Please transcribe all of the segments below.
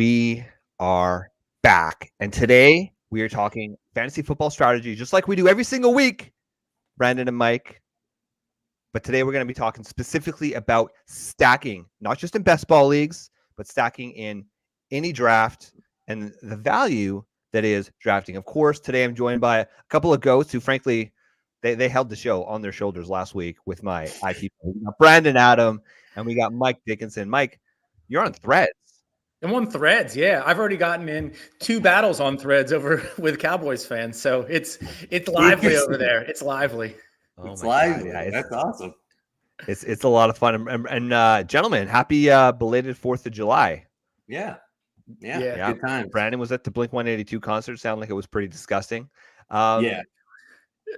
We are back. And today we are talking fantasy football strategy, just like we do every single week, Brandon and Mike. But today we're going to be talking specifically about stacking, not just in best ball leagues, but stacking in any draft and the value that is drafting. Of course, today I'm joined by a couple of goats who, frankly, they held the show on their shoulders last week with my IT. We got Brandon Adam and we got Mike Dickinson. Mike, you're on Threads. I'm on Threads, yeah. I've already gotten in 2 battles on Threads over with Cowboys fans, so it's lively over there. It's lively. Oh it's my lively. God, yeah, That's awesome. It's a lot of fun. And gentlemen, happy belated 4th of July. Yeah. Good time. Brandon was at the Blink 182 concert. Sounded like it was pretty disgusting. Yeah.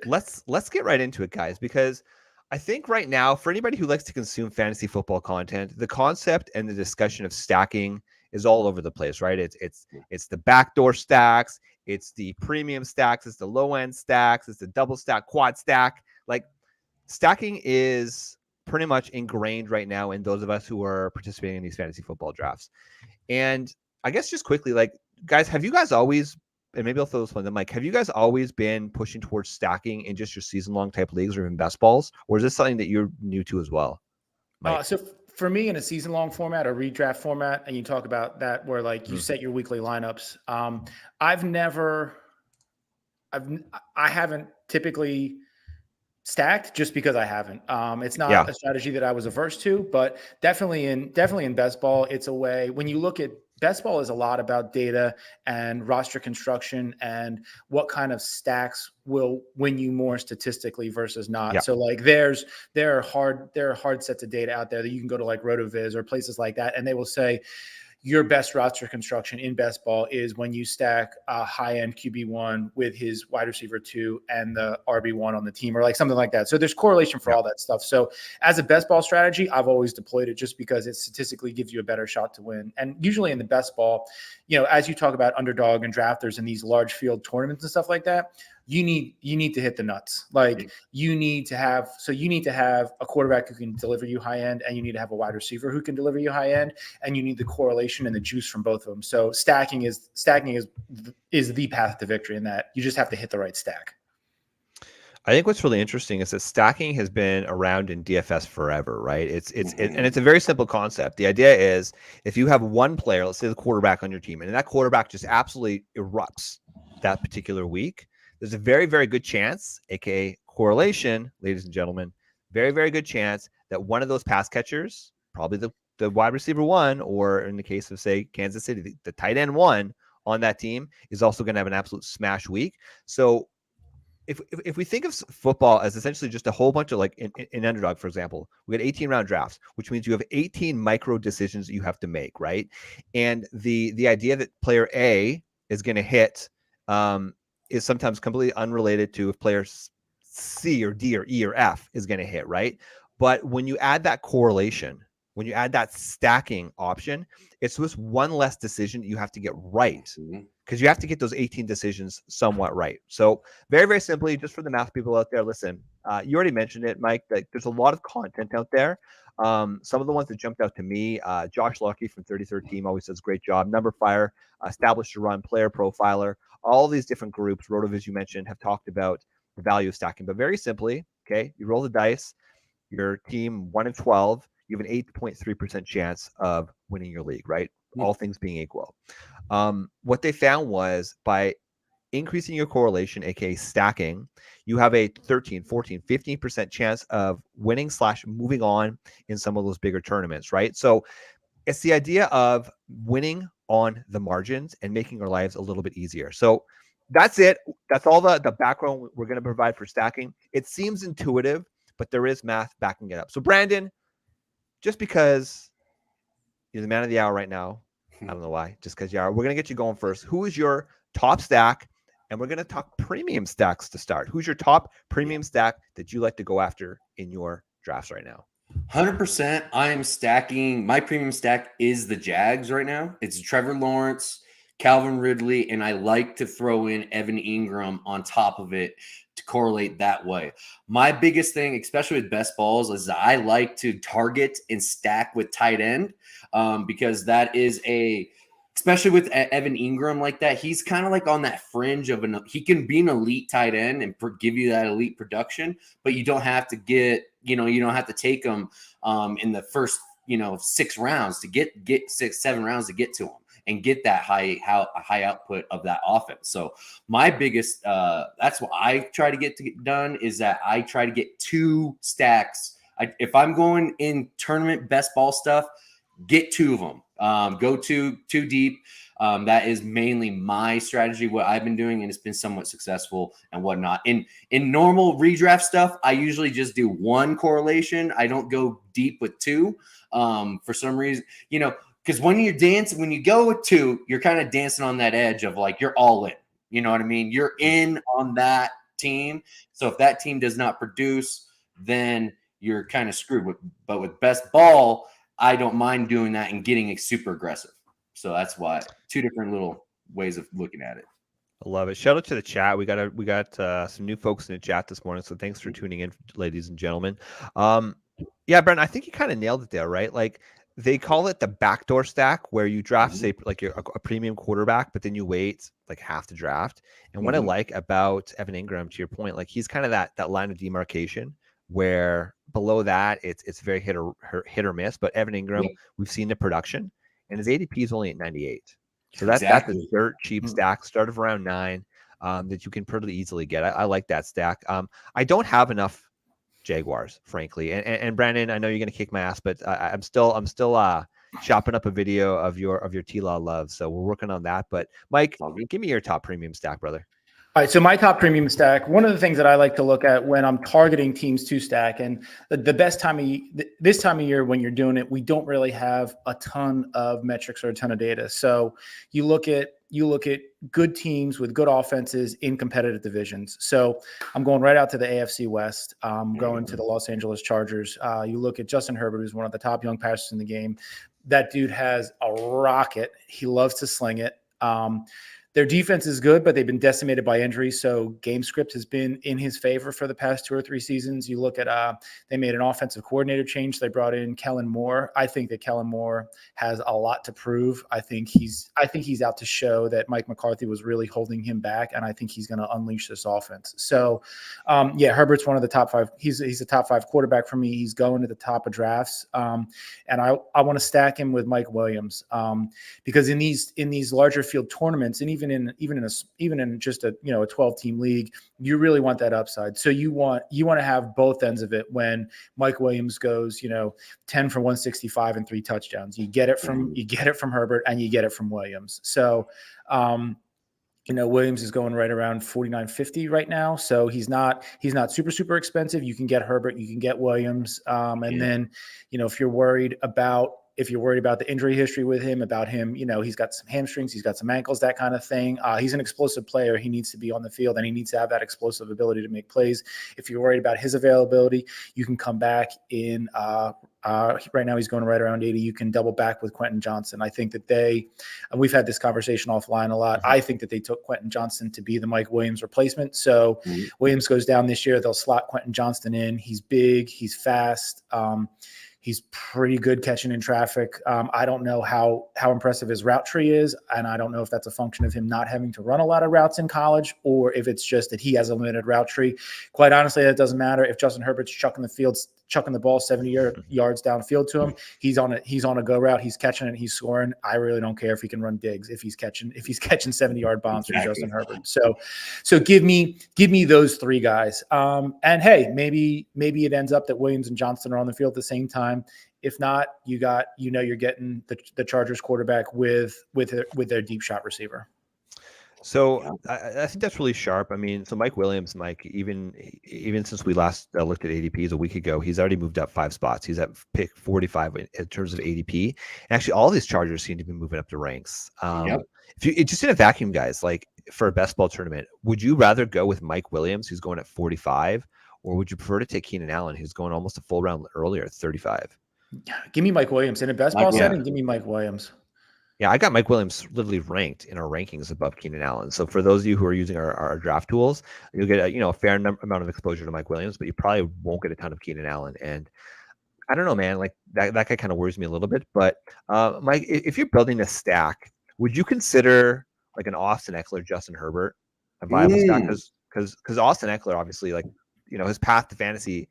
Let's get right into it, guys, because I think right now, for anybody who likes to consume fantasy football content, the concept and the discussion of stacking is all over the place, right? It's the backdoor stacks, it's the premium stacks, it's the low end stacks, it's the double stack, quad stack. Like stacking is pretty much ingrained right now in those of us who are participating in these fantasy football drafts. And I guess just quickly, like, guys, have you guys always, and maybe I'll throw this one to Mike, have you guys always been pushing towards stacking in just your season-long type leagues or even best balls? Or is this something that you're new to as well, Mike? So for me, in a season-long format or redraft format, and you talk about that where like you set your weekly lineups, I haven't typically stacked just because I haven't. It's not a strategy that I was averse to, but definitely in best ball, it's a way. When you look at best ball, is a lot about data and roster construction and what kind of stacks will win you more statistically versus not. So like there are hard sets of data out there that you can go to like RotoViz or places like that, and they will say your best roster construction in best ball is when you stack a high-end QB1 with his wide receiver 2 and the RB1 on the team, or like something like that. So there's correlation for all that stuff. So as a best ball strategy, I've always deployed it just because it statistically gives you a better shot to win. And usually in the best ball, as you talk about underdog and drafters in these large field tournaments and stuff like that, you need to hit the nuts. Like you need to have a quarterback who can deliver you high end, and you need to have a wide receiver who can deliver you high end, and you need the correlation and the juice from both of them. So stacking is the path to victory in that you just have to hit the right stack. I think what's really interesting is that stacking has been around in DFS forever, right? And it's a very simple concept. The idea is if you have one player, let's say the quarterback on your team, and that quarterback just absolutely erupts that particular week, there's a very, very good chance, aka correlation, ladies and gentlemen, very, very good chance that one of those pass catchers, probably the wide receiver 1, or in the case of, say, Kansas City, the tight end 1 on that team is also going to have an absolute smash week. So if we think of football as essentially just a whole bunch of, like in underdog, for example, we got 18-round drafts, which means you have 18 micro decisions that you have to make, right? And the idea that player A is going to hit is sometimes completely unrelated to if player C or D or E or F is going to hit, right? But when you add that correlation, when you add that stacking option, it's just one less decision that you have to get right, because you have to get those 18 decisions somewhat right. So very, very simply, just for the math people out there, listen, you already mentioned it, Mike, that there's a lot of content out there. Some of the ones that jumped out to me, Josh Lucky from 33rd Team always says great job. Number Fire, Established to Run, Player Profiler, all these different groups, RotoViz you mentioned, have talked about the value of stacking. But very simply, okay, you roll the dice, your team 1 in 12, you have an 8.3% chance of winning your league, right? All things being equal. What they found was by increasing your correlation, aka stacking, you have a 13, 14, 15% chance of winning / moving on in some of those bigger tournaments, right? So it's the idea of winning on the margins and making our lives a little bit easier. So that's it. That's all the background we're going to provide for stacking. It seems intuitive, but there is math backing it up. So Brandon, just because you're the man of the hour right now, I don't know why, just because you are, we're going to get you going first. Who is your top stack? And we're going to talk premium stacks to start. Who's your top premium stack that you like to go after in your drafts right now? 100%. I am stacking. My premium stack is the Jags right now. It's Trevor Lawrence, Calvin Ridley, and I like to throw in Evan Ingram on top of it to correlate that way. My biggest thing, especially with best balls, is I like to target and stack with tight end because that is a especially with Evan Ingram like that, he's kind of like on that fringe of he can be an elite tight end and give you that elite production, but you don't have to you don't have to take him in the first, 6 rounds to get 6-7 rounds to get to him and get that high output of that offense. So my biggest, that's what I try to get done, is that I try to get 2 stacks. If I'm going in tournament best ball stuff, get 2 of them. Go too deep. That is mainly my strategy, what I've been doing, and it's been somewhat successful and whatnot. In normal redraft stuff, I usually just do 1 correlation. I don't go deep with 2 for some reason, because when you go with 2, you're kind of dancing on that edge of like you're all in. You know what I mean? You're in on that team. So if that team does not produce, then you're kind of screwed. But with best ball, I don't mind doing that and getting super aggressive. So that's why 2 different little ways of looking at it. I love it. Shout out to the chat. We got some new folks in the chat this morning, so thanks for tuning in, ladies and gentlemen. Yeah, Brent, I think you kind of nailed it there, right? Like they call it the backdoor stack, where you draft, say, like you're a premium quarterback, but then you wait like half the draft. And what I like about Evan Ingram, to your point, like he's kind of that line of demarcation where below that it's very hit or miss. But Evan Ingram, we've seen the production, and his ADP is only at 98. So that's a dirt cheap stack, start of round 9, that you can pretty easily get. I like that stack. I don't have enough Jaguars, frankly. And Brandon, I know you're gonna kick my ass, but I'm still chopping up a video of your T-Law love. So we're working on that. But Mike, give me your top premium stack, brother. All right, so my top premium stack, one of the things that I like to look at when I'm targeting teams to stack, and the best time of this time of year when you're doing it, we don't really have a ton of metrics or a ton of data. So you look at good teams with good offenses in competitive divisions. So I'm going right out to the AFC West. I'm going to the Los Angeles Chargers. You look at Justin Herbert, who's one of the top young passers in the game. That dude has a rocket. He loves to sling it. Their defense is good, but they've been decimated by injuries. So game script has been in his favor for the past 2 or 3 seasons. You look at they made an offensive coordinator change. They brought in Kellen Moore. I think that Kellen Moore has a lot to prove. I think he's out to show that Mike McCarthy was really holding him back, and I think he's going to unleash this offense. So, Herbert's one of the top 5. He's a top 5 quarterback for me. He's going to the top of drafts, and I want to stack him with Mike Williams because in these larger field tournaments, and even in just a 12-team league, you really want that upside. So you want to have both ends of it. When Mike Williams goes 10 for 165 and 3 touchdowns, you get it from Herbert and you get it from Williams. So Williams is going right around $49.50 right now, so he's not super expensive. You can get Herbert, you can get Williams, and then if you're worried about the injury history with him, he's got some hamstrings, he's got some ankles, that kind of thing. He's an explosive player. He needs to be on the field, and he needs to have that explosive ability to make plays. If you're worried about his availability, you can come back in. Right now he's going right around 80. You can double back with Quentin Johnson. I think that and we've had this conversation offline a lot. I think that they took Quentin Johnson to be the Mike Williams replacement. So Williams goes down this year. They'll slot Quentin Johnson in. He's big. He's fast. He's pretty good catching in traffic. I don't know how impressive his route tree is, and I don't know if that's a function of him not having to run a lot of routes in college, or if it's just that he has a limited route tree. Quite honestly, that doesn't matter. If Justin Herbert's chucking the ball 70 yards downfield to him, he's on a go route. He's catching it. He's scoring. I really don't care if he can run digs if he's catching 70-yard bombs from Justin Herbert. So give me those 3 guys. And hey, maybe it ends up that Williams and Johnson are on the field at the same time. If not, you're getting the Chargers quarterback with their deep shot receiver. So I think that's really sharp. I mean, so Mike Williams, even since we last looked at ADPs a week ago, he's already moved up 5 spots. He's at pick 45 in terms of ADP. And actually, all these Chargers seem to be moving up the ranks. If you just in a vacuum, guys, like for a best ball tournament, would you rather go with Mike Williams, who's going at 45, or would you prefer to take Keenan Allen, who's going almost a full round earlier at 35? Give me Mike Williams in a best ball setting. Give me Mike Williams. Yeah, I got Mike Williams literally ranked in our rankings above Keenan Allen. So for those of you who are using our draft tools, you'll get a fair amount of exposure to Mike Williams, but you probably won't get a ton of Keenan Allen. And I don't know, man, like that guy kind of worries me a little bit. But Mike, if you're building a stack, would you consider like an Austin Eckler, Justin Herbert a viable stack? Because Austin Eckler, obviously, like, his path to fantasy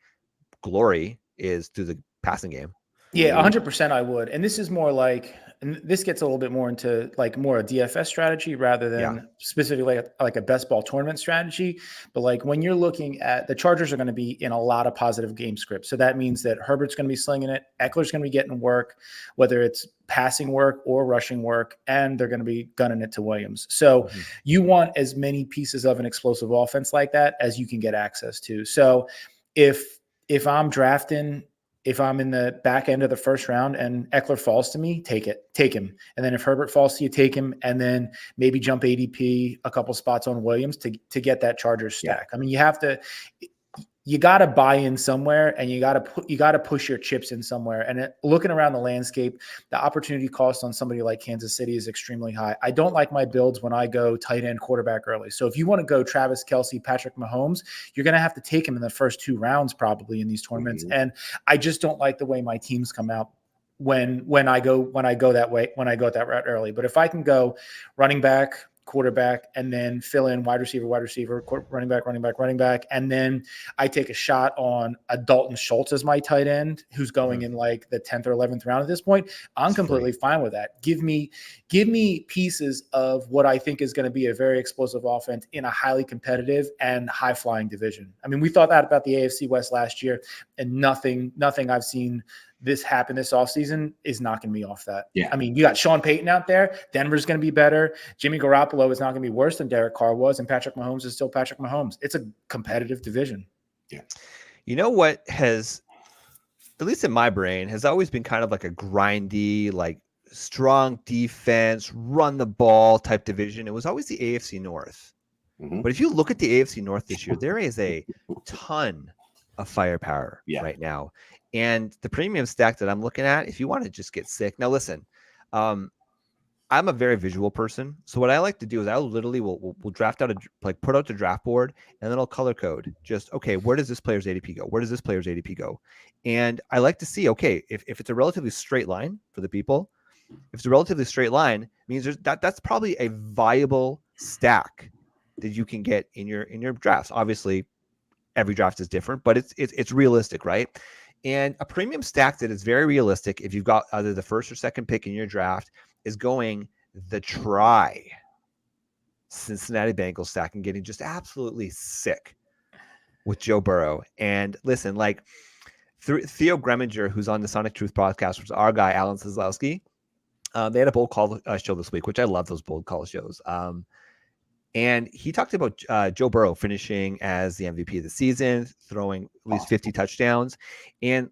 glory is through the passing game. Yeah, 100% I would. And this is more like, and this gets a little bit more into like more a DFS strategy rather than specifically like a best ball tournament strategy. But like when you're looking at the Chargers are going to be in a lot of positive game scripts. So that means that Herbert's going to be slinging it. Eckler's going to be getting work, whether it's passing work or rushing work, and they're going to be gunning it to Williams. So you want as many pieces of an explosive offense like that as you can get access to. So if I'm drafting, if I'm in the back end of the first round and Eckler falls to me, take him. And then if Herbert falls to you, take him. And then maybe jump ADP a couple spots on Williams to get that Chargers stack. I mean, you got to buy in somewhere, and you got to push your chips in somewhere. And looking around the landscape, the opportunity cost on somebody like Kansas City is extremely high. I don't like my builds when I go tight end quarterback early. So if you want to go Travis Kelce, Patrick Mahomes, you're going to have to take him in the first 2 rounds probably in these tournaments. And I just don't like the way my teams come out when I go that route early. But if I can go running back, quarterback, and then fill in wide receiver, running back. And then I take a shot on a Dalton Schultz as my tight end, who's going in like the 10th or 11th round at this point. I'm completely fine with that. Give me pieces of what I think is going to be a very explosive offense in a highly competitive and high flying division. I mean, we thought that about the AFC West last year, and nothing I've seen this happen this offseason is knocking me off that. Yeah. I mean, you got Sean Payton out there. Denver's going to be better. Jimmy Garoppolo is not going to be worse than Derek Carr was, and Patrick Mahomes is still Patrick Mahomes. It's a competitive division. Yeah. You know what has, at least in my brain, has always been kind of like a grindy, like strong defense, run the ball type division? It was always the AFC North. But if you look at the AFC North this year, there is a ton of firepower right now. And the premium stack that I'm looking at, if you want to just get sick. Now, listen, I'm a very visual person. So what I like to do is I literally will draft out put out the draft board, and then I'll color code just, okay, where does this player's ADP go? Where does this player's ADP go? And I like to see, okay, if it's a relatively straight line for the people, if it's a relatively straight line, it means that's probably a viable stack that you can get in your drafts. Obviously, every draft is different, but it's realistic, right? And a premium stack that is very realistic, if you've got either the first or second pick in your draft, is going the Cincinnati Bengals stack and getting just absolutely sick with Joe Burrow. And listen, like Theo Greminger, who's on the Sonic Truth podcast, which is our guy, Alan Seslowski, they had a bold call show this week, which I love those bold call shows. And he talked about Joe Burrow finishing as the MVP of the season, throwing at least 50 touchdowns. And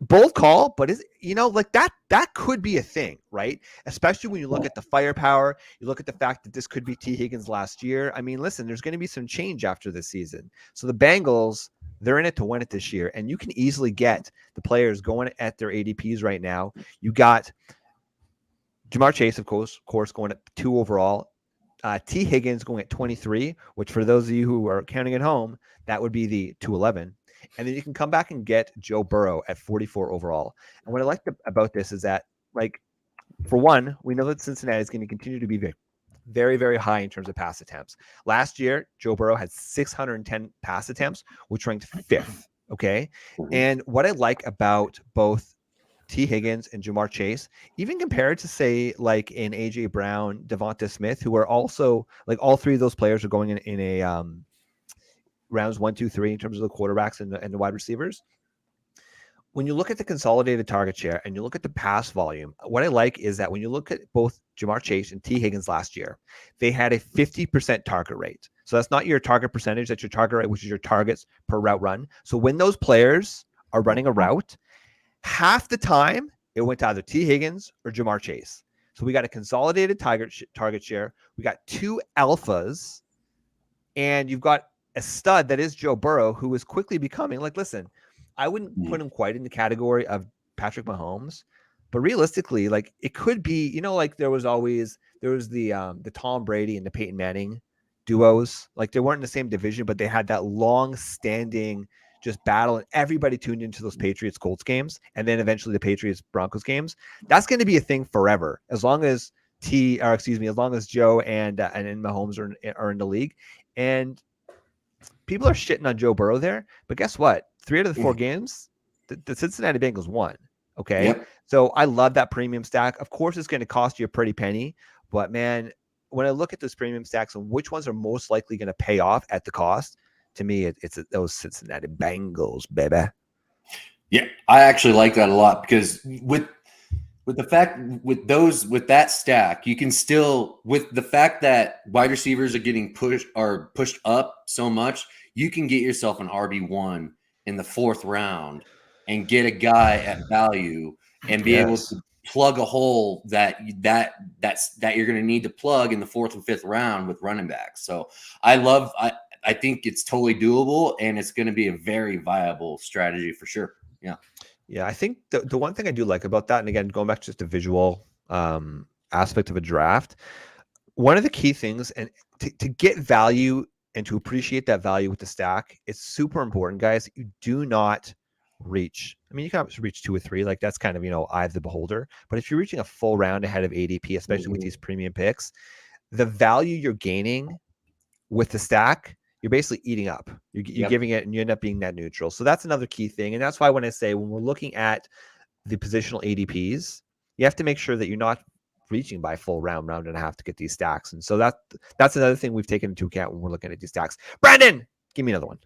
bold call, but like that could be a thing, right? Especially when you look at the firepower, you look at the fact that this could be T. Higgins last year. I mean, listen, there's going to be some change after this season. So the Bengals, they're in it to win it this year. And you can easily get the players going at their ADPs right now. You got Jamar Chase, of course, going at 2 overall. T. Higgins going at 23, which for those of you who are counting at home, that would be the 211. And then you can come back and get Joe Burrow at 44 overall. And what I like about this is that, like, for one, we know that Cincinnati is going to continue to be very, very high in terms of pass attempts. Last year, Joe Burrow had 610 pass attempts, which ranked 5th. Okay. And what I like about both T. Higgins and Jamar Chase, even compared to, say, like in AJ Brown, Devonta Smith, who are also, like, all 3 of those players are going in a rounds 1, 2, 3 in terms of the quarterbacks and the wide receivers. When you look at the consolidated target share and you look at the pass volume, what I like is that when you look at both Jamar Chase and T. Higgins last year, they had a 50% target rate. So that's not your target percentage, that's your target rate, which is your targets per route run. So when those players are running a route, half the time it went to either T. Higgins or Jamar Chase. So we got a consolidated target share. We got 2 alphas, and you've got a stud that is Joe Burrow, who is quickly becoming, like, listen, I wouldn't put him quite in the category of Patrick Mahomes, but realistically, like, it could be, like there was the Tom Brady and the Peyton Manning duos. Like, they weren't in the same division, but they had that long-standing just battle, and everybody tuned into those Patriots Colts games, and then eventually the Patriots Broncos games. That's going to be a thing forever, as long as as long as Joe and Mahomes are in the league, and people are shitting on Joe Burrow there. But guess what? 3 out of the 4 games, the Cincinnati Bengals won. Okay, Yep. so I love that premium stack. Of course, it's going to cost you a pretty penny, but man, when I look at those premium stacks and which ones are most likely going to pay off at the cost, to me, it's those Cincinnati Bengals, baby. Yeah, I actually like that a lot because with that stack, you can still, with the fact that wide receivers are getting pushed up so much, you can get yourself an RB1 in the 4th round and get a guy at value and be able to plug a hole that you're going to need to plug in the 4th and 5th round with running backs. So I think it's totally doable, and it's going to be a very viable strategy for sure. Yeah. Yeah, I think the one thing I do like about that, and again, going back to just the visual aspect of a draft, one of the key things, and to get value and to appreciate that value with the stack, it's super important, guys. You do not reach. I mean, you can obviously reach 2 or 3, like that's kind of, eye of the beholder. But if you're reaching a full round ahead of ADP, especially with these premium picks, the value you're gaining with the stack, you're basically eating up. You're giving it, and you end up being net neutral. So that's another key thing. And that's why when I say, when we're looking at the positional ADPs, you have to make sure that you're not reaching by full round and a half to get these stacks. And so that's another thing we've taken into account when we're looking at these stacks. Brandon, give me another one.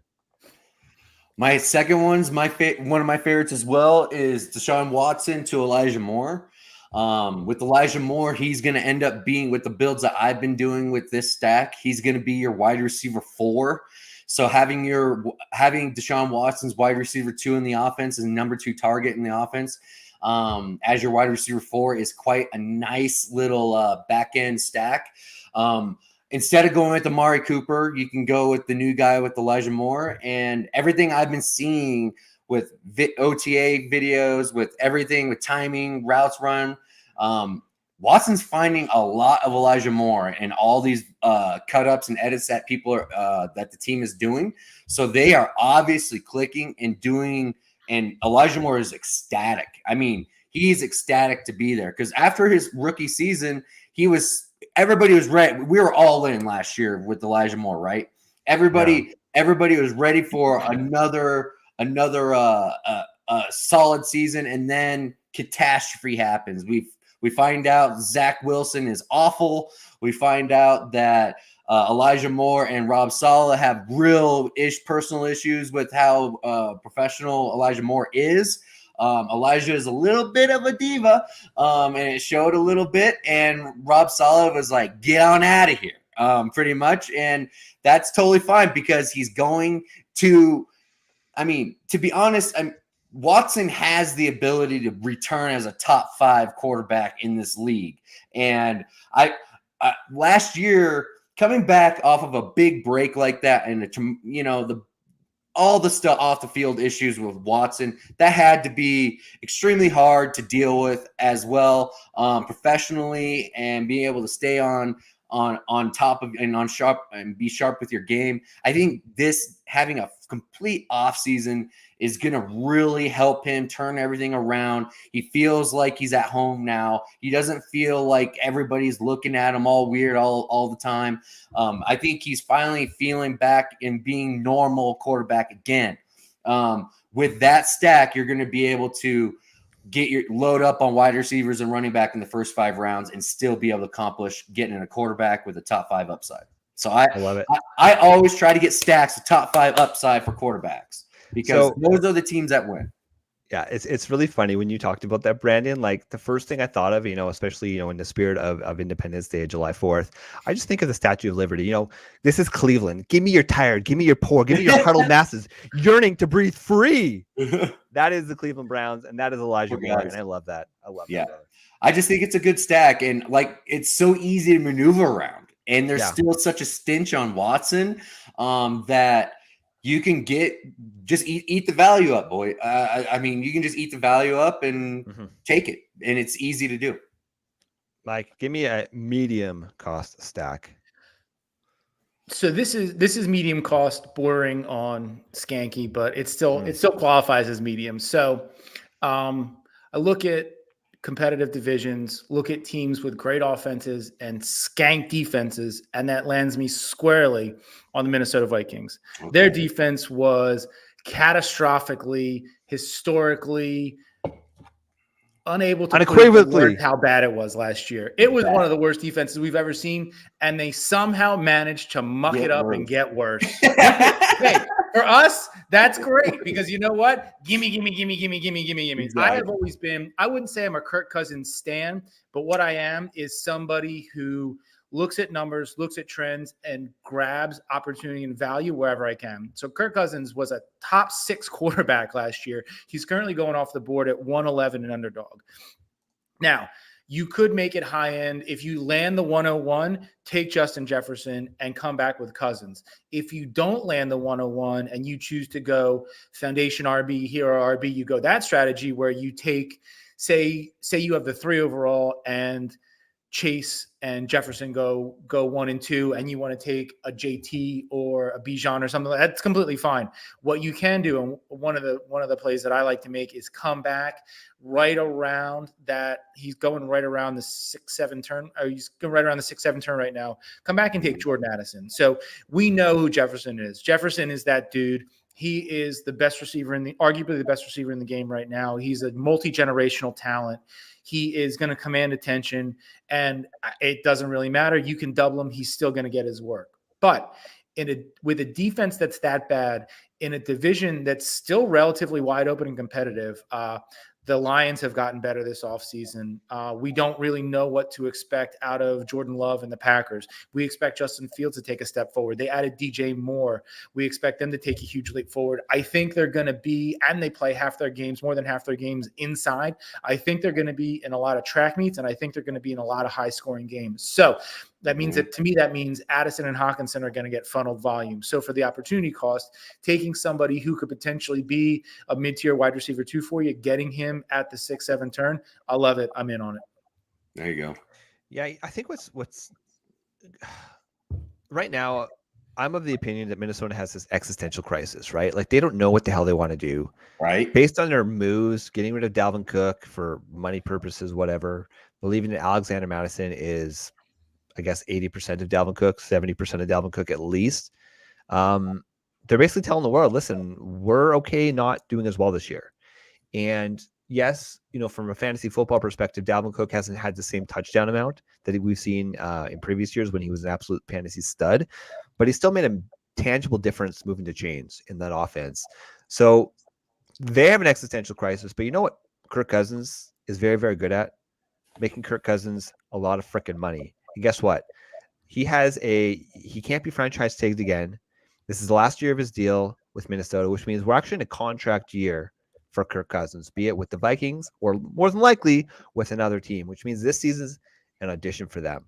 My second one's one of my favorites as well is Deshaun Watson to Elijah Moore. With Elijah Moore, he's going to end up being, with the builds that I've been doing with this stack, he's going to be your wide receiver 4. So having Deshaun Watson's wide receiver 2 in the offense and number 2 target in the offense as your wide receiver 4 is quite a nice little back end stack. Instead of going with Amari Cooper, you can go with the new guy with Elijah Moore. And everything I've been seeing with OTA videos, with everything, with timing, routes run, Watson's finding a lot of Elijah Moore and all these cut-ups and edits that people are that the team is doing. So they are obviously clicking and doing, and Elijah Moore is ecstatic. I mean, he's ecstatic to be there because after his rookie season, everybody was ready. We were all in last year with Elijah Moore, right? Everybody was ready for another solid season, and then catastrophe happens. We find out Zach Wilson is awful. We find out that Elijah Moore and Rob Saleh have personal issues with how professional Elijah Moore is. Elijah is a little bit of a diva, and it showed a little bit. And Rob Saleh was like, "Get on out of here," pretty much, and that's totally fine because he's going to. I mean, to be honest, Watson has the ability to return as a top 5 quarterback in this league. And I last year, coming back off of a big break like that, and all the stuff off the field issues with Watson, that had to be extremely hard to deal with as well, professionally, and being able to stay on top of and on sharp and be sharp with your game. I think this having a complete off season is going to really help him turn everything around. He feels like he's at home now. He doesn't feel like everybody's looking at him all weird all the time. I think he's finally feeling back and being normal quarterback again. With that stack, you're going to be able to get your load up on wide receivers and running back in the first 5 rounds and still be able to accomplish getting a quarterback with a top 5 upside. So I love it. I always try to get stacks of top 5 upside for quarterbacks because those are the teams that win. Yeah, it's really funny when you talked about that, Brandon. Like the first thing I thought of, especially, in the spirit of Independence Day, July 4th, I just think of the Statue of Liberty. This is Cleveland. Give me your tired, give me your poor, give me your huddled masses yearning to breathe free. That is the Cleveland Browns, and that is Elijah Moore, and I love that. I love that. I just think it's a good stack, and it's so easy to maneuver around, and there's still such a stench on Watson that you can just eat the value up, boy. I mean, you can just eat the value up and take it, and it's easy to do. Mike, give me a medium cost stack. So this is medium cost, bordering on skanky, but it still qualifies as medium. So I look at competitive divisions, look at teams with great offenses and skank defenses, and that lands me squarely on the Minnesota Vikings. Okay. Their defense was catastrophically, historically unable to unequivocally how bad it was last year. It was one of the worst defenses we've ever seen, and they somehow managed to muck it up and get worse. Hey, for us, that's great because you know what? Gimme. Exactly. I have always been, I wouldn't say I'm a Kirk Cousins stan, but what I am is somebody who looks at numbers, looks at trends, and grabs opportunity and value wherever I can. So Kirk Cousins was a top 6 quarterback last year. He's currently going off the board at 111 and underdog. Now, you could make it high end. If you land the 101, take Justin Jefferson and come back with Cousins. If you don't land the 101 and you choose to go foundation RB, hero RB, you go that strategy where you take, say you have the 3 overall and Chase and Jefferson go 1 and 2, and you want to take a JT or a Bijan or something like that, that's completely fine. What you can do, and one of the plays that I like to make is come back right around that. He's going right around the 6-7 turn, or he's going right around the 6-7 turn right now. Come back and take Jordan Addison. So we know who Jefferson is. Jefferson is that dude. He is the best receiver arguably the best receiver in the game right now. He's a multi-generational talent. He is going to command attention, and it doesn't really matter. You can double him. He's still going to get his work. But with a defense that's that bad, in a division that's still relatively wide open and competitive, the Lions have gotten better this offseason. We don't really know what to expect out of Jordan Love and the Packers. We expect Justin Fields to take a step forward. They added DJ Moore. We expect them to take a huge leap forward. I think they're going to be, and they play more than half their games inside. I think they're going to be in a lot of track meets, and I think they're going to be in a lot of high-scoring games. So that means that means Addison and Hawkinson are going to get funneled volume. So for the opportunity cost, taking somebody who could potentially be a mid-tier wide receiver 2 for you, getting him at the 6-7 turn, I love it. I'm in on it. There you go. Yeah, I think what's right now, I'm of the opinion that Minnesota has this existential crisis, right? Like they don't know what the hell they want to do. Right. Based on their moves, getting rid of Dalvin Cook for money purposes, whatever, believing that Alexander Mattison is, I guess, 80% of Dalvin Cook, 70% of Dalvin Cook at least. They're basically telling the world, listen, we're okay not doing as well this year. And yes, from a fantasy football perspective, Dalvin Cook hasn't had the same touchdown amount that we've seen in previous years when he was an absolute fantasy stud, but he still made a tangible difference moving the chains in that offense. So they have an existential crisis, but you know what Kirk Cousins is very, very good at? Making Kirk Cousins a lot of freaking money. And guess what? He can't be franchise tagged again. This is the last year of his deal with Minnesota, which means we're actually in a contract year for Kirk Cousins, be it with the Vikings or more than likely with another team, which means this season's an audition for them.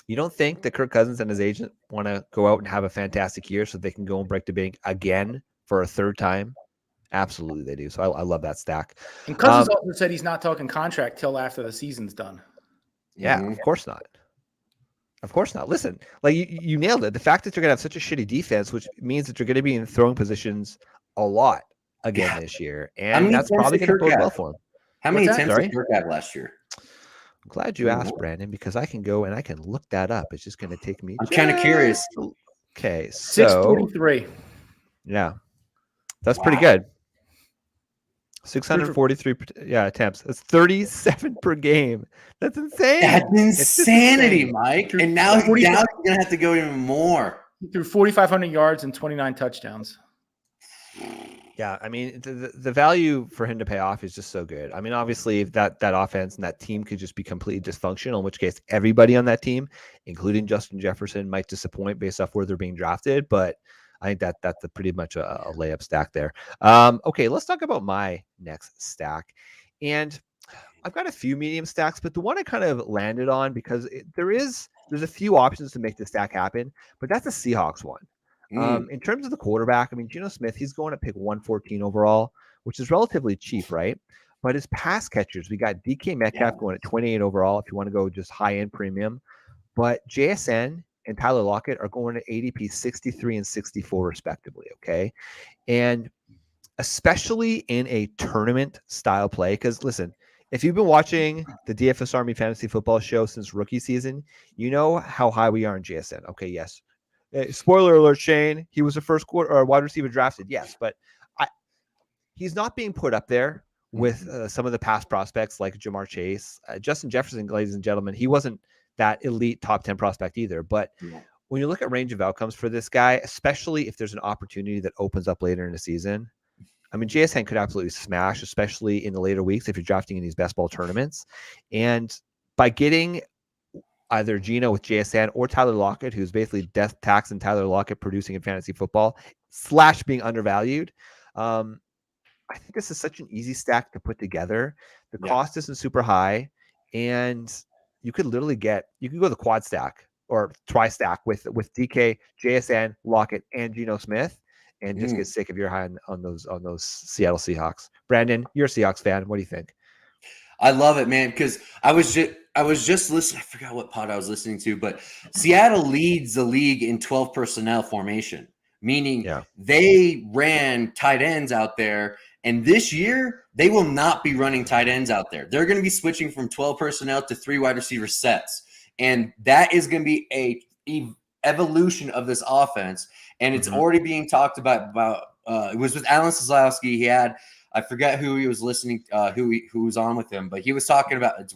You don't think that Kirk Cousins and his agent want to go out and have a fantastic year so they can go and break the bank again for a third time? Absolutely they do. So I love that stack. And Cousins also said he's not talking contract till after the season's done. Yeah, of course not. Of course not. Listen, like you nailed it. The fact that they're going to have such a shitty defense, which means that they're going to be in throwing positions a lot again this year. And that's probably going to bode well for him. How many attempts did Kirk have last year? I'm glad you asked, Brandon, because I can go and I can look that up. It's just going to take me. I'm kind of curious. Okay, so 643. Yeah, that's pretty good. 643 attempts. That's 37 per game. That's insane. That's insanity, Mike. And now you're going to have to go even more. He threw 4,500 yards and 29 touchdowns. Yeah, I mean, the value for him to pay off is just so good. I mean, obviously, if that offense and that team could just be completely dysfunctional, in which case everybody on that team, including Justin Jefferson, might disappoint based off where they're being drafted. But I think that's pretty much a layup stack there. Okay, let's talk about my next stack. And I've got a few medium stacks, but the one I kind of landed on because there's a few options to make the stack happen, but that's a Seahawks one. In terms of the quarterback, I mean, Geno Smith, he's going to pick 114 overall, which is relatively cheap, right? But his pass catchers, we got DK Metcalf going at 28 overall if you want to go just high-end premium. But JSN and Tyler Lockett are going to ADP 63 and 64 respectively, okay? And especially in a tournament style play, because listen, If you've been watching the DFS Army Fantasy Football Show since rookie season, you know how high we are in JSN. Okay, yes. Spoiler alert, Shane. He was the first wide receiver drafted. Yes, but he's not being put up there with some of the past prospects like Jamar Chase. Justin Jefferson, ladies and gentlemen, he wasn't that elite top 10 prospect either. But when you look at range of outcomes for this guy, especially if there's an opportunity that opens up later in the season, I mean, JSN could absolutely smash, especially in the later weeks if you're drafting in these best ball tournaments. And by getting either Gino with JSN or Tyler Lockett, who's basically death tax and Tyler Lockett producing in fantasy football / being undervalued, I think this is such an easy stack to put together. The cost isn't super high, and you could literally you could go the quad stack or tri stack with DK, JSN, Lockett, and Geno Smith, and just get sick if you're high on those Seattle Seahawks. Brandon, you're a Seahawks fan. What do you think? I love it, man, because I was just listening. I forgot what pod I was listening to, but Seattle leads the league in 12 personnel formation, meaning they ran tight ends out there. And this year, they will not be running tight ends out there. They're going to be switching from 12 personnel to 3 wide receiver sets. And that is going to be a evolution of this offense. And it's already being talked about. It was with Alan Seslowski. He had, I forget who he was listening, who was on with him, but he was talking about,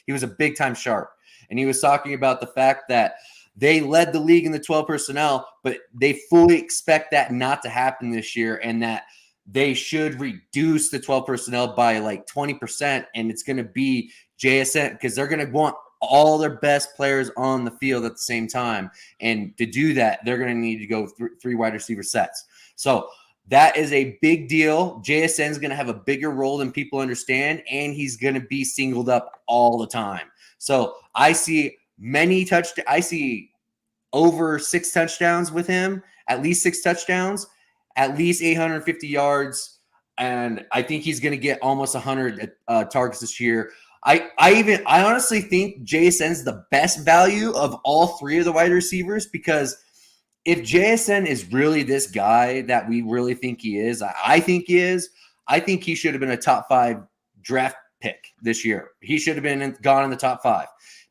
he was a big time sharp. And he was talking about the fact that they led the league in the 12 personnel, but they fully expect that not to happen this year, and that they should reduce the 12 personnel by like 20%. And it's going to be JSN because they're going to want all their best players on the field at the same time. And to do that, they're going to need to go 3 wide receiver sets. So that is a big deal. JSN is going to have a bigger role than people understand, and he's going to be singled up all the time. So I see I see over 6 touchdowns with him, at least 6 touchdowns, at least 850 yards, and I think he's going to get almost 100 targets this year. I honestly think JSN's the best value of all 3 of the wide receivers, because if JSN is really this guy that we really think he is, I think he is, I think he should have been a top 5 draft pick this year. He should have been gone in the top 5.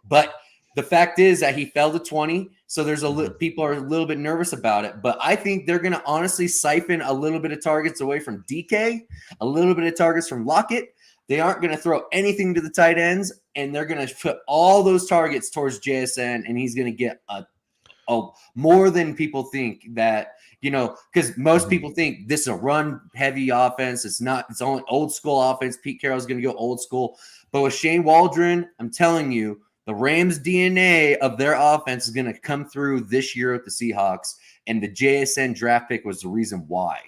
But the fact is that he fell to 20, so there's people are a little bit nervous about it. But I think they're going to honestly siphon a little bit of targets away from DK, a little bit of targets from Lockett. They aren't going to throw anything to the tight ends, and they're going to put all those targets towards JSN, and he's going to get a more than people think that, because most people think this is a run-heavy offense. It's not. It's only old school offense. Pete Carroll's going to go old school. But with Shane Waldron, I'm telling you, the Rams' DNA of their offense is going to come through this year with the Seahawks, and the JSN draft pick was the reason why.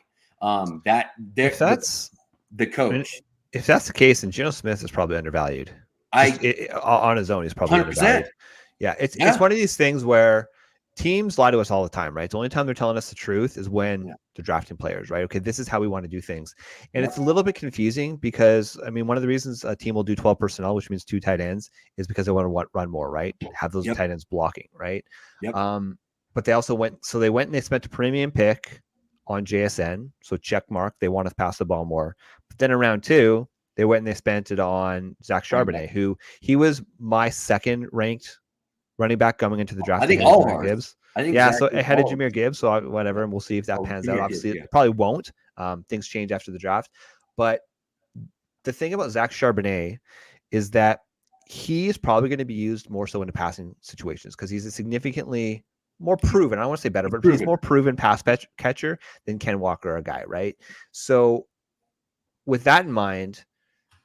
If that's the coach. If that's the case, then Geno Smith is probably undervalued. On his own, he's probably 100%. Undervalued. Yeah, it's one of these things where teams lie to us all the time, right? The only time they're telling us the truth is when they're drafting players, right? Okay, this is how we want to do things. And it's a little bit confusing because, I mean, one of the reasons a team will do 12 personnel, which means 2 tight ends, is because they want to run more, right? Have those tight ends blocking, right? But they also went and they spent a premium pick on JSN. So check mark, they want to pass the ball more. But then in round 2, they went and they spent it on Zach Charbonnet, who he was my 2nd ranked running back coming into the draft. I think all Jameer Gibbs. So ahead of Jameer Gibbs. So whatever, and we'll see if that pans out. Obviously, it probably won't. Things change after the draft. But the thing about Zach Charbonnet is that he's probably going to be used more so into passing situations because he's a significantly more proven. I don't want to say better, but he's more proven pass catcher than Ken Walker, a guy, right? So with that in mind,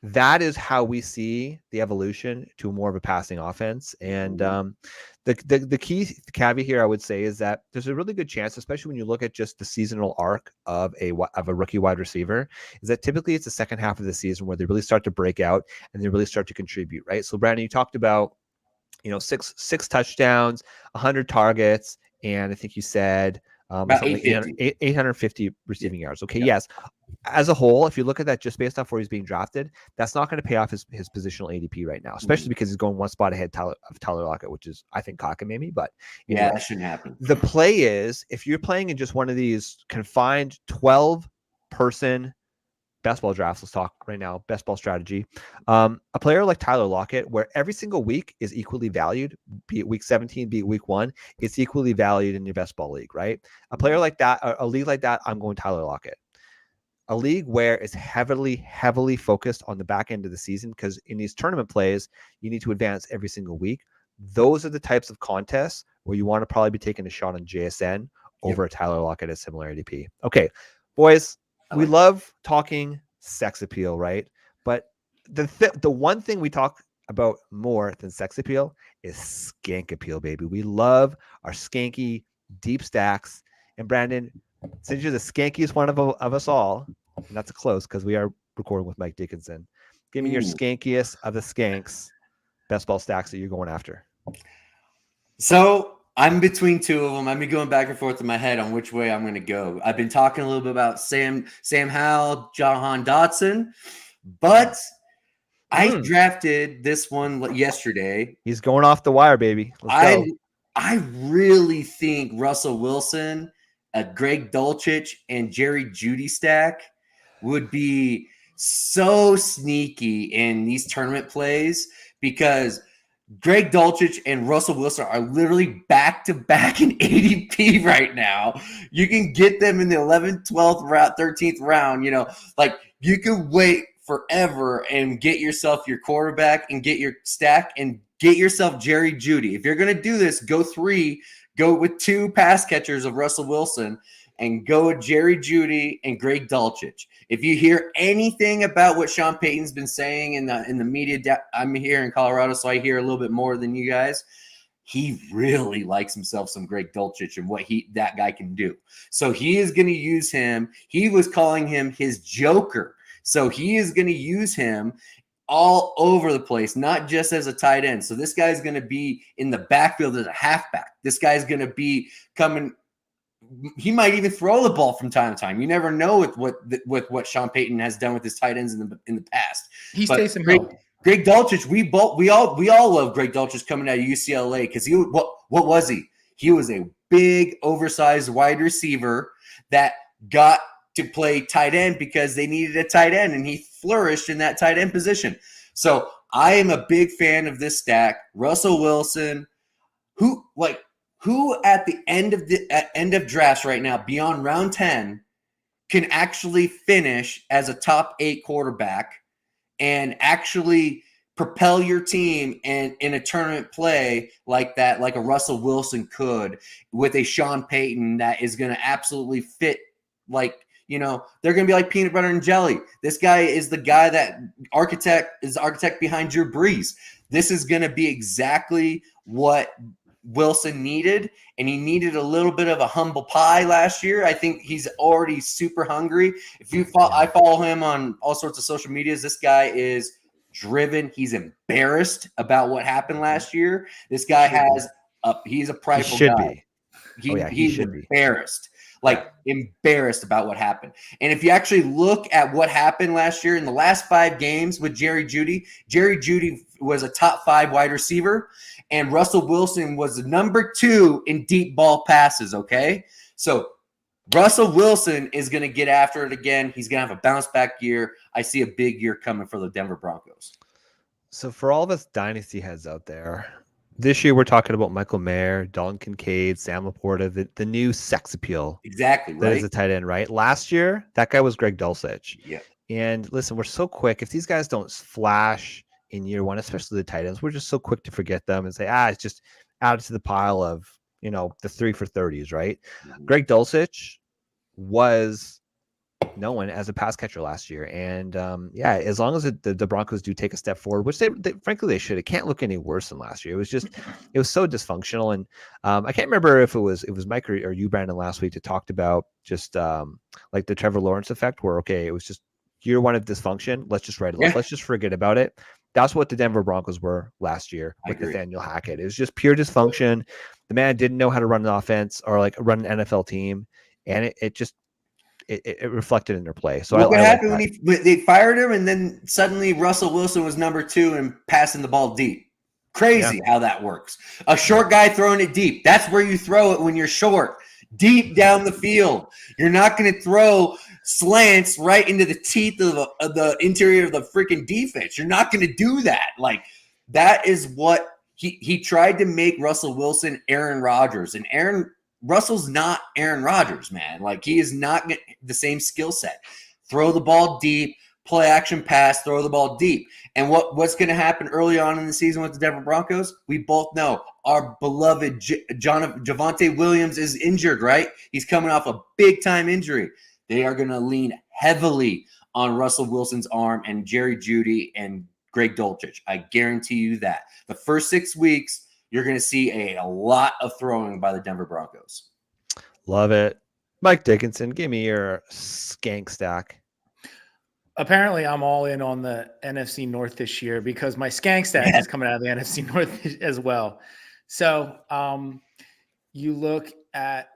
that is how we see the evolution to more of a passing offense. And the key caveat here, I would say, is that there's a really good chance, especially when you look at just the seasonal arc of a rookie wide receiver, is that typically it's the second half of the season where they really start to break out and they really start to contribute, right? So Brandon, you talked about, six touchdowns, 100 targets, and I think you said about 850 receiving yards. Okay, yes. As a whole, if you look at that just based off where he's being drafted, that's not going to pay off his positional ADP right now, especially because he's going one spot ahead of Tyler Lockett, which is, I think, cockamamie. But that shouldn't happen. The play is, if you're playing in just one of these confined 12-person best ball drafts. Let's talk right now. Best ball strategy. A player like Tyler Lockett, where every single week is equally valued, be it week 17, be it week 1, it's equally valued in your best ball league, right? A player like that, a league like that, I'm going Tyler Lockett. A league where it's heavily focused on the back end of the season, because in these tournament plays, you need to advance every single week. Those are the types of contests where you want to probably be taking a shot on JSN over a Tyler Lockett at similar ADP. Okay, boys, we love talking sex appeal, right? But the one thing we talk about more than sex appeal is skank appeal, baby. We love our skanky deep stacks. And Brandon, since you're the skankiest one of us all, and that's a close because we are recording with Mike Dickinson, give me your skankiest of the skanks best ball stacks that you're going after. So I'm between two of them. I've been going back and forth in my head on which way I'm going to go. I've been talking a little bit about Sam Howell, Jahan Dotson, but I drafted this one yesterday. He's going off the wire, baby. Let's go. I really think Russell Wilson, Greg Dulcich, and Jerry Jeudy stack would be so sneaky in these tournament plays, because Greg Dulcich and Russell Wilson are literally back-to-back in ADP right now. You can get them in the 11th, 12th round, 13th round. You know, like, you can wait forever and get yourself your quarterback and get your stack and get yourself Jerry Jeudy. If you're going to do this, go with 2 pass catchers of Russell Wilson and go with Jerry Jeudy and Greg Dulcich. If you hear anything about what Sean Payton's been saying in the media, I'm here in Colorado, so I hear a little bit more than you guys. He really likes himself some Greg Dulcich and what that guy can do. So he is going to use him. He was calling him his joker. So he is going to use him all over the place, not just as a tight end. So this guy's going to be in the backfield as a halfback. This guy's going to be coming. He might even throw the ball from time to time. You never know with what Sean Payton has done with his tight ends in the past. He's Taysom Hill. Greg Dulcich, we all love Greg Dulcich coming out of UCLA, because what was he? He was a big, oversized wide receiver that got to play tight end because they needed a tight end, and he flourished in that tight end position. So I am a big fan of this stack. Russell Wilson, who at the end of drafts right now, beyond round 10, can actually finish as a top 8 quarterback and actually propel your team in a tournament play like that, like a Russell Wilson could, with a Sean Payton that is going to absolutely fit. Like, you know, they're going to be like peanut butter and jelly. This guy is the guy that is the architect behind Drew Brees. This is going to be exactly what Wilson needed, and he needed a little bit of a humble pie last year. I think he's already super hungry. I follow him on all sorts of social medias. This guy is driven. He's embarrassed about what happened last year. This guy he's a prideful guy. He's embarrassed. Embarrassed about what happened. And if you actually look at what happened last year in the last 5 games with Jerry Jeudy was a top 5 wide receiver, and Russell Wilson was number 2 in deep ball passes, okay? So Russell Wilson is going to get after it again. He's going to have a bounce back year. I see a big year coming for the Denver Broncos. So for all of us dynasty heads out there, this year we're talking about Michael Mayer, Dalton Kincaid, Sam Laporta, the new sex appeal. Exactly, right? That is a tight end, right? Last year, that guy was Greg Dulcich. Yeah. And listen, we're so quick. If these guys don't flash in year 1, especially the tight ends, we're just so quick to forget them and say, it's just added to the pile of, the 3 for 30s, right? Mm-hmm. Greg Dulcich was known as a pass catcher last year. And as long as the Broncos do take a step forward, which they frankly they should, it can't look any worse than last year. It was so dysfunctional. And I can't remember if it was Mike or you, Brandon, last week that talked about just like the Trevor Lawrence effect, where, okay, it was just year 1 of dysfunction. Let's just write it off. Let's just forget about it. That's what the Denver Broncos were last year with Nathaniel Hackett. It was just pure dysfunction. The man didn't know how to run an offense or like run an NFL team. And it reflected in their play. So what happened when they fired him, and then suddenly Russell Wilson was number 2 and passing the ball deep? Crazy how that works. A short guy throwing it deep. That's where you throw it when you're short, deep down the field. You're not going to throw slants right into the teeth of the interior of the freaking defense. You're not going to do that. Like, that is what he tried to make Russell Wilson Aaron Rodgers, and Russell's not Aaron Rodgers, man. Like, he is not the same skill set. Throw the ball deep, play action pass, throw the ball deep. And what's going to happen early on in the season with the Denver Broncos? We both know our beloved Javonte Williams is injured, right? He's coming off a big-time injury. They are going to lean heavily on Russell Wilson's arm and Jerry Jeudy and Greg Dulcich. I guarantee you that. The first 6 weeks, you're going to see a lot of throwing by the Denver Broncos. Love it. Mike Dickinson, give me your skank stack. Apparently, I'm all in on the NFC North this year because my skank stack is coming out of the NFC North as well. So you look at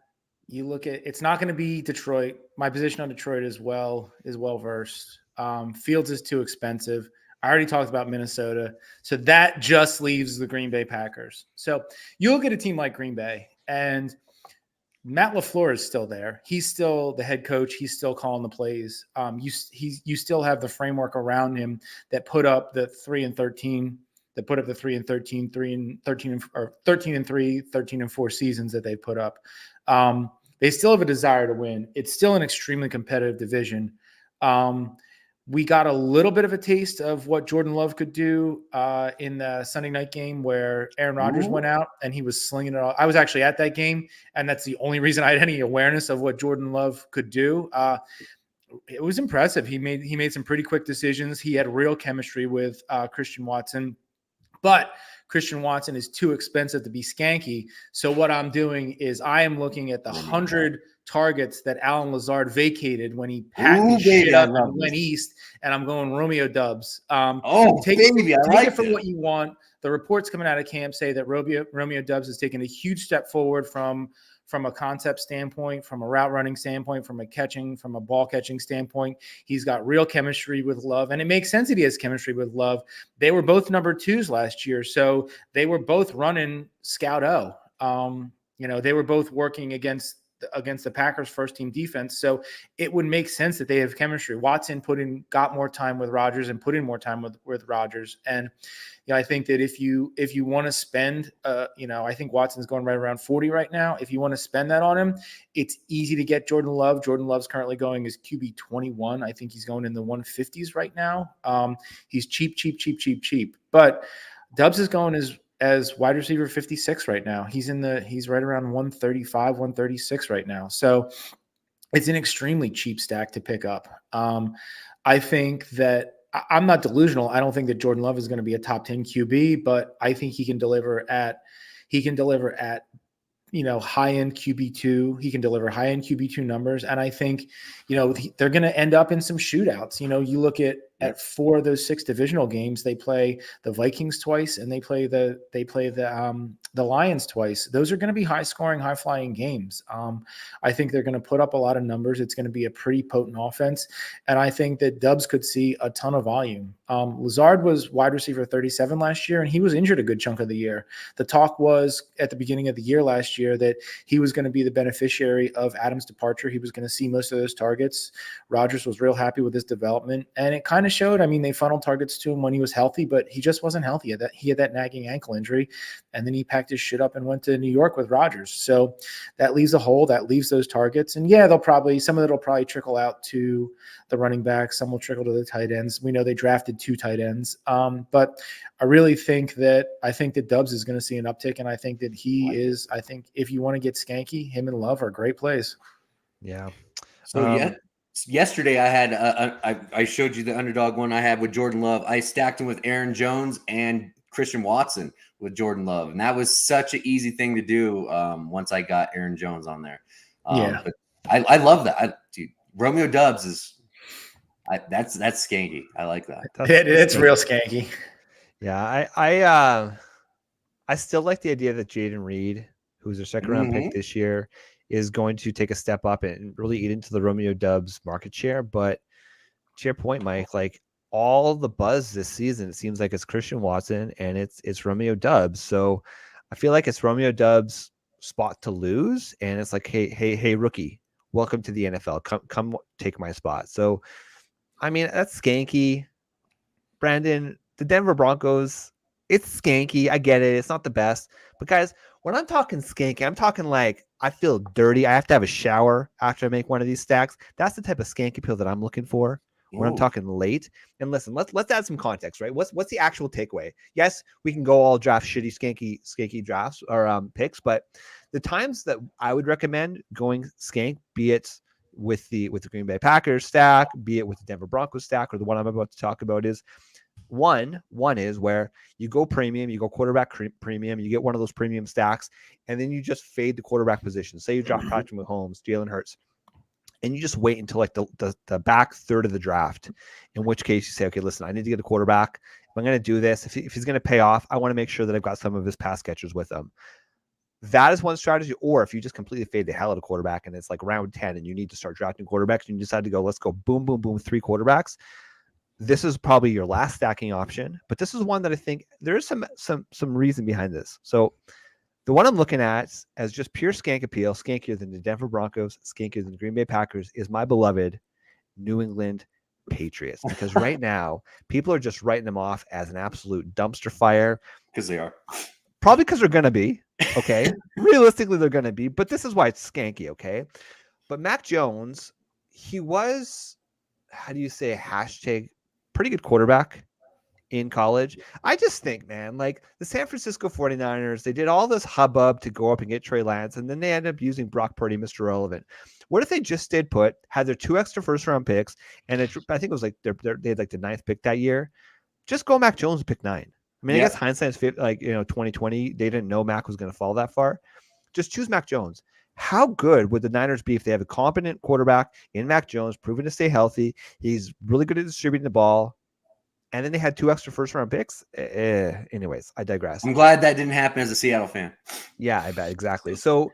it's not going to be Detroit. My position on Detroit is well versed. Fields is too expensive. I already talked about Minnesota. So that just leaves the Green Bay Packers. So you look at a team like Green Bay, and Matt LaFleur is still there. He's still the head coach. He's still calling the plays. You still have the framework around him that put up the 3-13, that put up the 3-13, 3-13, or 13-3, 13-4 seasons that they put up. They still have a desire to win. It's still an extremely competitive division. We got a little bit of a taste of what Jordan Love could do in the Sunday night game where Aaron Rodgers went out and he was slinging it all. I was actually at that game, and that's the only reason I had any awareness of what Jordan Love could do. It was impressive. He made some pretty quick decisions. He had real chemistry with Christian Watson, but Christian Watson is too expensive to be skanky. So what I'm doing is I am looking at the 100 targets that Alan Lazard vacated when he packed his shit up and went east, and I'm going Romeo Dubs. Take it for what you want. The reports coming out of camp say that Romeo Dubs has taken a huge step forward from a concept standpoint, from a route running standpoint, from a ball catching standpoint. He's got real chemistry with Love, and it makes sense that he has chemistry with Love. They were both number 2s last year, so they were both running Scout O. They were both working against the Packers first team defense. So it would make sense that they have chemistry. Watson got more time with Rodgers and put in more time with Rodgers. And, I think that if you want to spend, I think Watson's going right around 40 right now. If you want to spend that on him, it's easy to get Jordan Love. Jordan Love's currently going as QB 21. I think he's going in the 150s right now. He's cheap. But Dubs is going as wide receiver 56 right now. He's right around 135, 136 right now. So it's an extremely cheap stack to pick up. I think that I'm not delusional. I don't think that Jordan Love is going to be a top 10 QB, but I think he can deliver at high-end QB2. He can deliver high-end QB2 numbers. And I think, they're going to end up in some shootouts. You look at 4 of those 6 divisional games, they play the Vikings twice and they play the Lions twice. Those are going to be high-scoring, high-flying games. I think they're going to put up a lot of numbers. It's going to be a pretty potent offense. And I think that Dubs could see a ton of volume. Lazard was wide receiver 37 last year, and he was injured a good chunk of the year. The talk was at the beginning of the year last year that he was going to be the beneficiary of Adams' departure. He was going to see most of those targets. Rodgers was real happy with his development, and it kind of showed. I mean, they funneled targets to him when he was healthy, but he just wasn't healthy. He had that nagging ankle injury, and then he packed his shit up and went to New York with Rodgers. So that leaves a hole. That leaves those targets. And yeah, some of it will probably trickle out to the running backs. Some will trickle to the tight ends. We know they drafted 2 tight ends. But I really think that Dubs is going to see an uptick, and I think that I think if you want to get skanky, him and Love are great plays. Yeah. So yesterday I had I showed you the underdog one I had with Jordan Love. I stacked him with Aaron Jones and Christian Watson with Jordan Love, and that was such an easy thing to do once I got Aaron Jones on there. But I love that. Dude, Romeo Dubs is that's skanky. I like that. It's real skanky. Yeah, I still like the idea that Jaden Reed, who's a second round pick this year, is going to take a step up and really eat into the Romeo Dubs market share. But to your point, Mike, like all the buzz this season, it seems like it's Christian Watson and it's Romeo Dubs. So I feel like it's Romeo Dubs' spot to lose, and it's like, hey, rookie, welcome to the NFL. Come take my spot. So, I mean, that's skanky. Brandon, the Denver Broncos, it's skanky. I get it. It's not the best. But guys, when I'm talking skanky, I'm talking like I feel dirty. I have to have a shower after I make one of these stacks. That's the type of skanky appeal that I'm looking for when I'm talking late. And listen, let's add some context, right? What's the actual takeaway? Yes, we can go all draft shitty, skanky drafts or picks, but the times that I would recommend going skank, be it with the Green Bay Packers stack, be it with the Denver Broncos stack, or the one I'm about to talk about is one is where you go premium, you go quarterback premium, you get one of those premium stacks, and then you just fade the quarterback position. Say you draft Patrick Mahomes, Jalen Hurts, and you just wait until like the back third of the draft, in which case you say, okay, listen, I need to get a quarterback. If I'm going to do this, if he's going to pay off, I want to make sure that I've got some of his pass catchers with him. That is one strategy. Or if you just completely fade the hell out of quarterback and it's like round 10 and you need to start drafting quarterbacks and you decide to go, let's go boom, boom, boom, 3 quarterbacks. This is probably your last stacking option, but this is one that I think there is some reason behind this. So the one I'm looking at as just pure skank appeal, skankier than the Denver Broncos, skankier than the Green Bay Packers, is my beloved New England Patriots. Because right now, people are just writing them off as an absolute dumpster fire. Because they are. Probably because they're going to be, okay? Realistically, they're going to be, but this is why it's skanky, okay? But Mac Jones, he was, how do you say, hashtag pretty good quarterback in college. I just think, man, like the San Francisco 49ers, they did all this hubbub to go up and get Trey Lance, and then they ended up using Brock Purdy, Mr. Relevant. What if they just stayed put, had their 2 extra first-round picks, and I think it was like they had like the 9th pick that year. Just go Mac Jones and pick 9. I mean, I guess hindsight's like 2020, they didn't know Mac was going to fall that far. Just choose Mac Jones. How good would the Niners be if they have a competent quarterback in Mac Jones, proven to stay healthy? He's really good at distributing the ball. And then they had 2 extra first-round picks. Anyways, I digress. I'm glad that didn't happen as a Seattle fan. Yeah, I bet. Exactly. So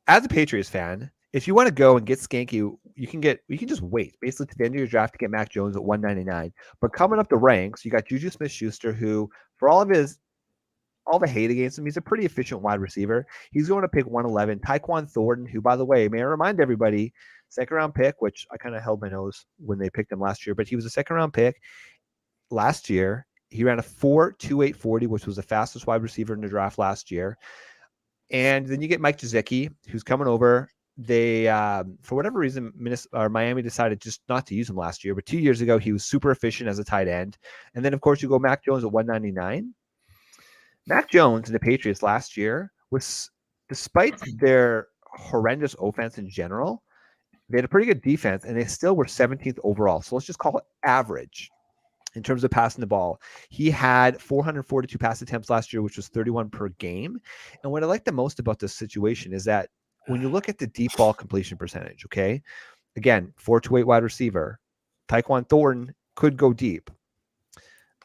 as a Patriots fan, if you want to go and get skanky, you can just wait basically to the end of your draft to get Mac Jones at 199. But coming up the ranks, you got Juju Smith-Schuster, who for all the hate against him, he's a pretty efficient wide receiver. He's going to pick 111. Tyquan Thornton, who, by the way, may I remind everybody, 2nd-round pick, which I kind of held my nose when they picked him last year, but he was a 2nd-round pick. Last year, he ran a 4.28 40, which was the fastest wide receiver in the draft last year. And then you get Mike Gesicki, who's coming over. They, for whatever reason, Miami decided just not to use him last year. But 2 years ago, he was super efficient as a tight end. And then, of course, you go Mac Jones at 199. Mac Jones and the Patriots last year was, despite their horrendous offense in general, they had a pretty good defense, and they still were 17th overall. So let's just call it average. In terms of passing the ball, he had 442 pass attempts last year, which was 31 per game. And what I like the most about this situation is that when you look at the deep ball completion percentage, okay, again, 4.28 wide receiver, Tyquan Thornton could go deep.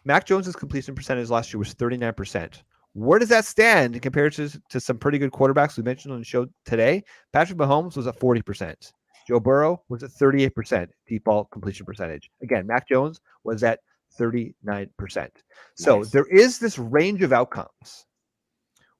Mac Jones's completion percentage last year was 39%. Where does that stand in comparison to some pretty good quarterbacks we mentioned on the show today? Patrick Mahomes was at 40%. Joe Burrow was at 38% deep ball completion percentage. Again, Mac Jones was at 39%. So there is this range of outcomes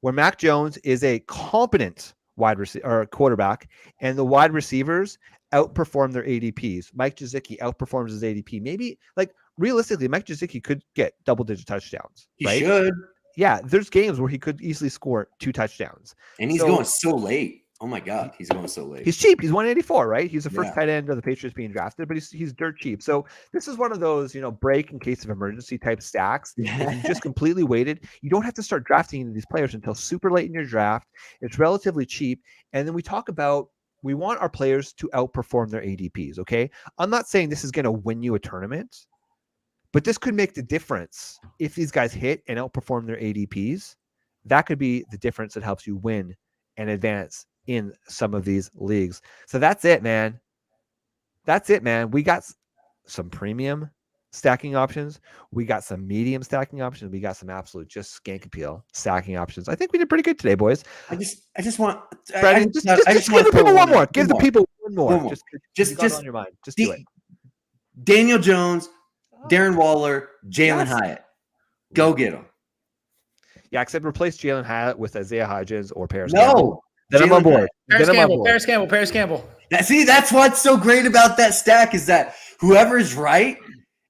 where Mac Jones is a competent wide receiver or quarterback, and the wide receivers outperform their ADPs. Mike Gesicki outperforms his ADP. Maybe, like, realistically, Mike Gesicki could get double-digit touchdowns. He right? should. Yeah, there's games where he could easily score 2 touchdowns. And he's going so late. Oh my God, he's going so late. He's cheap. He's 184, right? He's the first tight end of the Patriots being drafted, but he's dirt cheap. So this is one of those, break in case of emergency type stacks. If you just completely waited, you don't have to start drafting these players until super late in your draft. It's relatively cheap. And then we talk about, we want our players to outperform their ADPs, okay? I'm not saying this is going to win you a tournament, but this could make the difference. If these guys hit and outperform their ADPs, that could be the difference that helps you win and advance in some of these leagues. So that's it, man. We got some premium stacking options. We got some medium stacking options. We got some absolute just skank appeal stacking options. I think we did pretty good today, boys. I just want Brandon, just give the people one more. Give the people one more. Just on your mind. Just do it. Daniel Jones, Darren Waller, Jalen Hyatt. Go get them. Yeah, except replace Jalen Hyatt with Isaiah Hodgins or Paris. No. Then I'm on board. Paris Campbell. That's what's so great about that stack is that whoever's right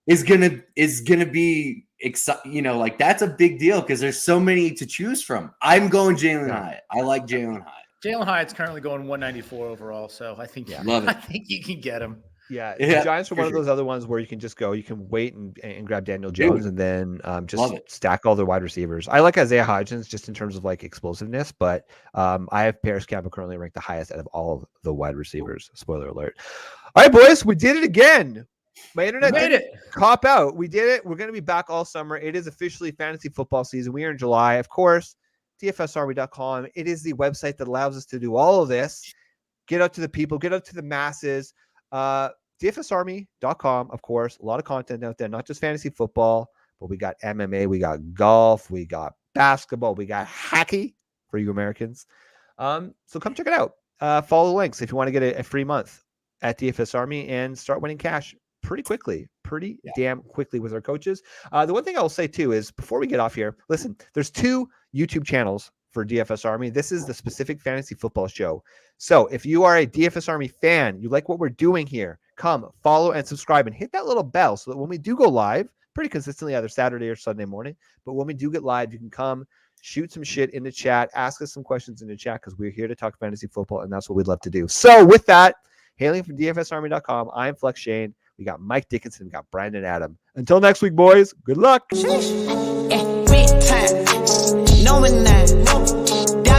is gonna be like that's a big deal because there's so many to choose from. I'm going Jalen Hyatt. I like Jalen Hyatt. Jalen Hyatt's currently going 194 overall, so I think love it. I think you can get him. Yeah, the Giants are one of those other ones where you can just go. You can wait and grab Daniel Jones and then just stack all the wide receivers. I like Isaiah Hodgins just in terms of like explosiveness, but I have Paris Campbell currently ranked the highest out of all of the wide receivers. Spoiler alert. All right, boys, we did it again. My internet didn't cop out. We did it. We're going to be back all summer. It is officially fantasy football season. We are in July, of course. DFSArmy.com. It is the website that allows us to do all of this. Get out to the people. Get out to the masses. DFSArmy.com, of course. A lot of content out there, not just fantasy football, but we got MMA, we got golf, we got basketball, we got hockey for you Americans. So come check it out. Follow the links if you want to get a free month at DFS Army and start winning cash pretty damn quickly with our coaches. The one thing I will say too is before we get off here, listen, there's 2 YouTube channels for DFS Army. This is the specific fantasy football show. So if you are a DFS Army fan, you like what we're doing here, come follow and subscribe and hit that little bell so that when we do go live pretty consistently, either Saturday or Sunday morning, but when we do get live, you can come shoot some shit in the chat, ask us some questions in the chat because we're here to talk fantasy football and that's what we'd love to do. So with that, hailing from DFSArmy.com, I'm Flex Shane. We got Mike Dickinson. We got Brandon Adam. Until next week, boys, good luck. Every time, knowing that.